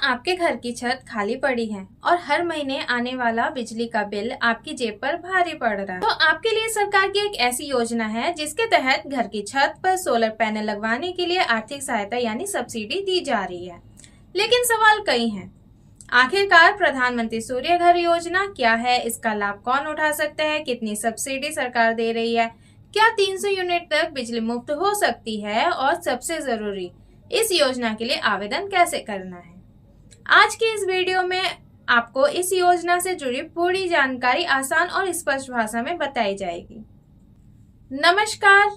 आपके घर की छत खाली पड़ी है और हर महीने आने वाला बिजली का बिल आपकी जेब पर भारी पड़ रहा है, तो आपके लिए सरकार की एक ऐसी योजना है जिसके तहत घर की छत पर सोलर पैनल लगवाने के लिए आर्थिक सहायता यानी सब्सिडी दी जा रही है। लेकिन सवाल कई हैं। आखिरकार प्रधानमंत्री सूर्य घर योजना क्या है, इसका लाभ कौन उठा सकता है, कितनी सब्सिडी सरकार दे रही है, क्या 300 यूनिट तक बिजली मुफ्त हो सकती है और सबसे जरूरी, इस योजना के लिए आवेदन कैसे करना है। आज की इस वीडियो में आपको इस योजना से जुड़ी पूरी जानकारी आसान और स्पष्ट भाषा में बताई जाएगी। नमस्कार,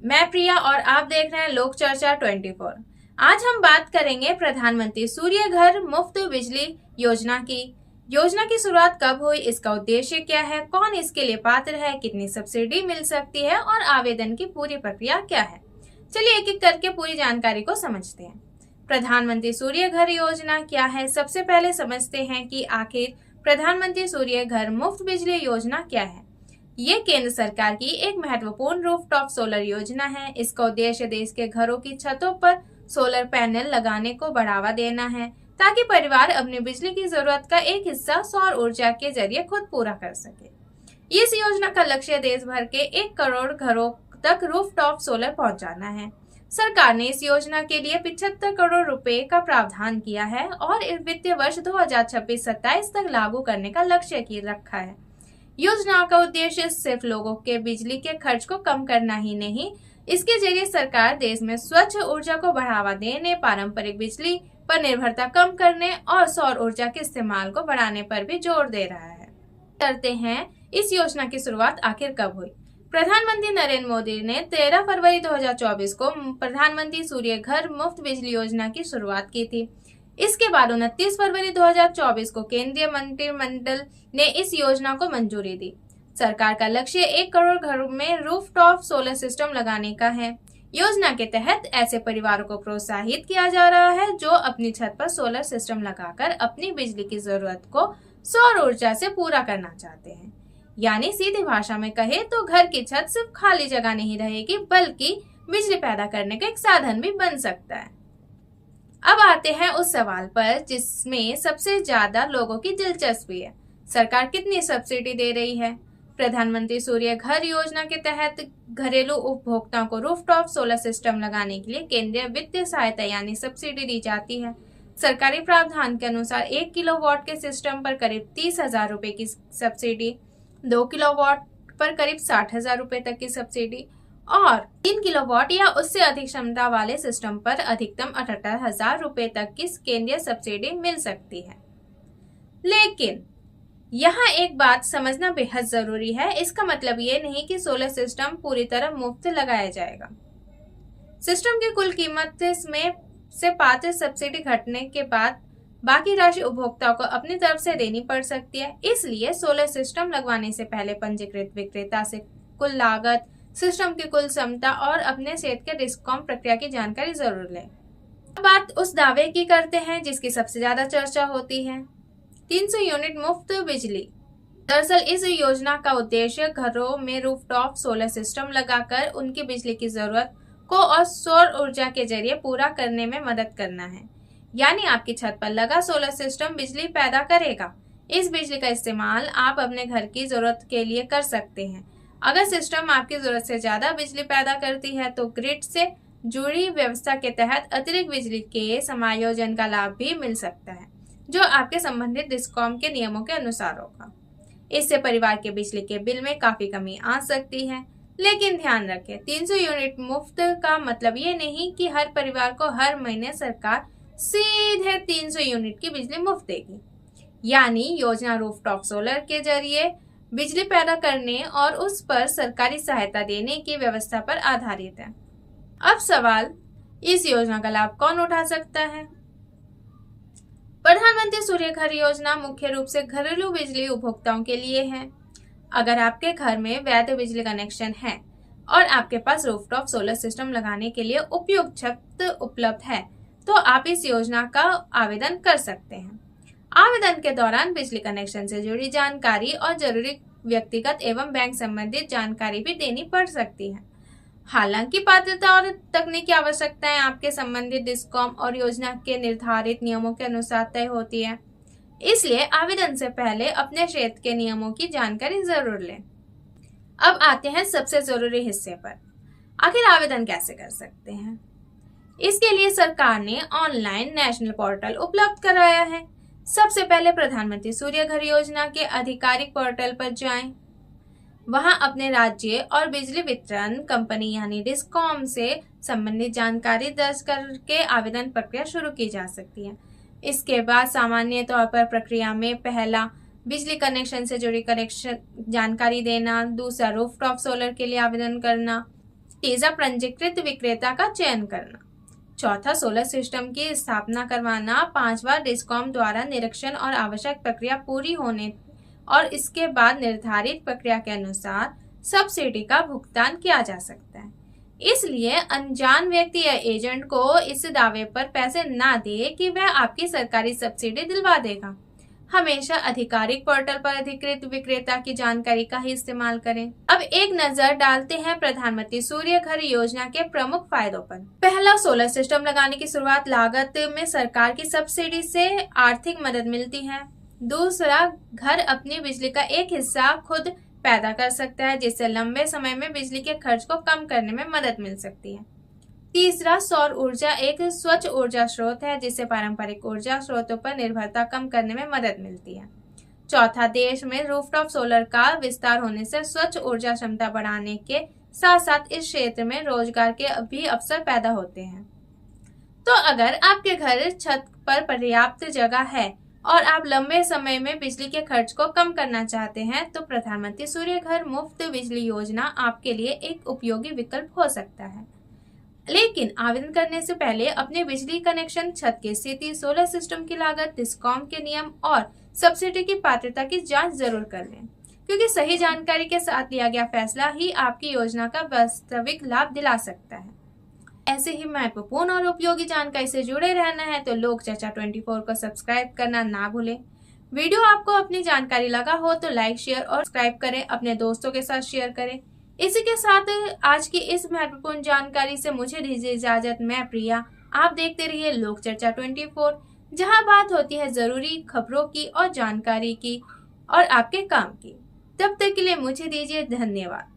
मैं प्रिया और आप देख रहे हैं लोक चर्चा 24। आज हम बात करेंगे प्रधानमंत्री सूर्य घर मुफ्त बिजली योजना की। योजना की शुरुआत कब हुई, इसका उद्देश्य क्या है, कौन इसके लिए पात्र है, कितनी सब्सिडी मिल सकती है और आवेदन की पूरी प्रक्रिया क्या है। चलिए एक एक करके पूरी जानकारी को समझते हैं। प्रधानमंत्री सूर्य घर योजना क्या है। सबसे पहले समझते हैं कि आखिर प्रधानमंत्री सूर्य घर मुफ्त बिजली योजना क्या है। ये केंद्र सरकार की एक महत्वपूर्ण रूफटॉप सोलर योजना है। इसका उद्देश्य देश के घरों की छतों पर सोलर पैनल लगाने को बढ़ावा देना है, ताकि परिवार अपनी बिजली की जरूरत का एक हिस्सा सौर ऊर्जा के जरिए खुद पूरा कर सके। इस योजना का लक्ष्य देश भर के 1 करोड़ घरों तक रूफटॉप सोलर पहुंचाना है। सरकार ने इस योजना के लिए 75 करोड़ रुपए का प्रावधान किया है और इस वित्तीय वर्ष 2026-27 तक लागू करने का लक्ष्य की रखा है। योजना का उद्देश्य सिर्फ लोगों के बिजली के खर्च को कम करना ही नहीं, इसके जरिए सरकार देश में स्वच्छ ऊर्जा को बढ़ावा देने, पारंपरिक बिजली पर निर्भरता कम करने और सौर ऊर्जा के इस्तेमाल को बढ़ाने पर भी जोर दे रहा है। करते हैं, इस योजना की शुरुआत आखिर कब हुई। प्रधानमंत्री नरेंद्र मोदी ने 13 फरवरी 2024 को प्रधानमंत्री सूर्य घर मुफ्त बिजली योजना की शुरुआत की थी। इसके बाद 29 फरवरी 2024 को केंद्रीय मंत्रिमंडल ने इस योजना को मंजूरी दी। सरकार का लक्ष्य 1 करोड़ घरों में रूफटॉप सोलर सिस्टम लगाने का है। योजना के तहत ऐसे परिवारों को प्रोत्साहित किया जा रहा है जो अपनी छत पर सोलर सिस्टम लगाकर अपनी बिजली की जरूरत को सौर ऊर्जा से पूरा करना चाहते हैं। यानी सीधी भाषा में कहे तो घर की छत सिर्फ खाली जगह नहीं रहेगी, बल्कि बिजली पैदा करने का एक साधन भी बन सकता है। अब आते हैं उस सवाल पर जिसमें सबसे ज्यादा लोगों की दिलचस्पी है। सरकार कितनी सब्सिडी दे रही है। प्रधानमंत्री सूर्य घर योजना के तहत घरेलू उपभोक्ताओं को रूफटॉप सोलर सिस्टम लगाने के लिए केंद्रीय वित्तीय सहायता यानी सब्सिडी दी जाती है। सरकारी प्रावधान के अनुसार 1 किलोवाट के सिस्टम पर करीब 30,000 रुपए की सब्सिडी, 2 किलोवाट पर करीब 60,000 रुपए तक की सब्सिडी और 3 किलोवाट या उससे अधिक क्षमता वाले सिस्टम पर अधिकतम 78,000 रुपए तक की केंद्रीय सब्सिडी मिल सकती है। लेकिन यहाँ एक बात समझना बेहद जरूरी है। इसका मतलब ये नहीं कि सोलर सिस्टम पूरी तरह मुफ्त लगाया जाएगा। सिस्टम की कुल कीमत में से पात्र सब्सिडी घटने के बाद बाकी राशि उपभोक्ताओं को अपनी तरफ से देनी पड़ सकती है। इसलिए सोलर सिस्टम लगवाने से पहले पंजीकृत विक्रेता से कुल लागत, सिस्टम की कुल क्षमता और अपने क्षेत्र के डिस्कॉम प्रक्रिया की जानकारी जरूर लें। अब बात उस दावे की करते हैं जिसकी सबसे ज्यादा चर्चा होती है, 300 यूनिट मुफ्त बिजली। दरअसल इस योजना का उद्देश्य घरों में रूफटॉप सोलर सिस्टम लगाकर उनकी बिजली की जरूरत को और सौर ऊर्जा के जरिए पूरा करने में मदद करना है। यानी आपकी छत पर लगा सोलर सिस्टम बिजली पैदा करेगा। इस बिजली का इस्तेमाल आप अपने घर की जरूरत के लिए कर सकते हैं। अगर सिस्टम आपकी जरूरत से ज्यादा बिजली पैदा करती है तो ग्रिड से जुड़ी व्यवस्था के तहत अतिरिक्त बिजली के समायोजन का लाभ भी मिल सकता है, जो आपके संबंधित डिस्कॉम के नियमों के अनुसार होगा। इससे परिवार के बिजली के बिल में काफी कमी आ सकती है। लेकिन ध्यान रखें, 300 यूनिट मुफ्त का मतलब ये नहीं कि हर परिवार को हर महीने सरकार सीधे 300 यूनिट की बिजली मुफ्त देगी। यानी योजना रूफटॉप सोलर के जरिए बिजली पैदा करने और उस पर सरकारी सहायता देने की व्यवस्था पर आधारित है। अब सवाल, इस योजना का लाभ कौन उठा सकता है। प्रधानमंत्री सूर्य घर योजना मुख्य रूप से घरेलू बिजली उपभोक्ताओं के लिए है। अगर आपके घर में वैध बिजली कनेक्शन है और आपके पास रूफटॉप सोलर सिस्टम लगाने के लिए उपयुक्त छत उपलब्ध है, तो आप इस योजना का आवेदन कर सकते हैं। आवेदन के दौरान बिजली कनेक्शन से जुड़ी जानकारी और जरूरी व्यक्तिगत एवं बैंक संबंधित जानकारी भी देनी पड़ सकती है। हालांकि पात्रता और तकनीकी आवश्यकताएं आपके संबंधित डिस्कॉम और योजना के निर्धारित नियमों के अनुसार तय होती है, इसलिए आवेदन से पहले अपने क्षेत्र के नियमों की जानकारी जरूर लें। अब आते हैं सबसे जरूरी हिस्से पर, आखिर आवेदन कैसे कर सकते हैं। इसके लिए सरकार ने ऑनलाइन नेशनल पोर्टल उपलब्ध कराया है। सबसे पहले प्रधानमंत्री सूर्य घर योजना के आधिकारिक पोर्टल पर जाएं। वहां अपने राज्य और बिजली वितरण कंपनी यानी डिस्कॉम से संबंधित जानकारी दर्ज करके आवेदन प्रक्रिया शुरू की जा सकती है। इसके बाद सामान्य तौर पर प्रक्रिया में पहला बिजली कनेक्शन से जुड़ी कनेक्शन जानकारी देना, दूसरा रूफटॉप सोलर के लिए आवेदन करना, तीसरा पंजीकृत विक्रेता का चयन करना, चौथा सोलर सिस्टम की स्थापना करवाना, पांचवा डिस्कॉम द्वारा निरीक्षण और आवश्यक प्रक्रिया पूरी होने और इसके बाद निर्धारित प्रक्रिया के अनुसार सब्सिडी का भुगतान किया जा सकता है। इसलिए अनजान व्यक्ति या एजेंट को इस दावे पर पैसे ना दे कि वह आपकी सरकारी सब्सिडी दिलवा देगा। हमेशा आधिकारिक पोर्टल पर अधिकृत विक्रेता की जानकारी का ही इस्तेमाल करें। अब एक नजर डालते हैं प्रधानमंत्री सूर्य घर योजना के प्रमुख फायदों पर। पहला, सोलर सिस्टम लगाने की शुरुआत लागत में सरकार की सब्सिडी से आर्थिक मदद मिलती है। दूसरा, घर अपनी बिजली का एक हिस्सा खुद पैदा कर सकता है, जिससे लंबे समय में बिजली के खर्च को कम करने में मदद मिल सकती है। तीसरा, सौर ऊर्जा एक स्वच्छ ऊर्जा स्रोत है, जिससे पारंपरिक ऊर्जा स्रोतों पर निर्भरता कम करने में मदद मिलती है। चौथा, देश में रूफटॉप सोलर का विस्तार होने से स्वच्छ ऊर्जा क्षमता बढ़ाने के साथ साथ इस क्षेत्र में रोजगार के भी अवसर पैदा होते हैं। तो अगर आपके घर छत पर पर्याप्त जगह है और आप लंबे समय में बिजली के खर्च को कम करना चाहते हैं, तो प्रधानमंत्री सूर्य घर मुफ्त बिजली योजना आपके लिए एक उपयोगी विकल्प हो सकता है। लेकिन आवेदन करने से पहले अपने बिजली कनेक्शन, छत की स्थिति, सोलर सिस्टम की लागत, डिस्कॉम के नियम और सब्सिडी की पात्रता की जांच जरूर कर लें, क्योंकि सही जानकारी के साथ लिया गया फैसला ही आपकी योजना का वास्तविक लाभ दिला सकता है। ऐसे ही महत्वपूर्ण और उपयोगी जानकारी से जुड़े रहना है तो लोक चर्चा 24 को सब्सक्राइब करना ना भूलें। वीडियो आपको अपनी जानकारी लगा हो तो लाइक, शेयर और सब्सक्राइब करें, अपने दोस्तों के साथ शेयर करें। इसी के साथ आज की इस महत्वपूर्ण जानकारी से मुझे दीजिए इजाजत। मैं प्रिया, आप देखते रहिए लोक चर्चा 24, जहां बात होती है जरूरी खबरों की और जानकारी की और आपके काम की। तब तक के लिए मुझे दीजिए धन्यवाद।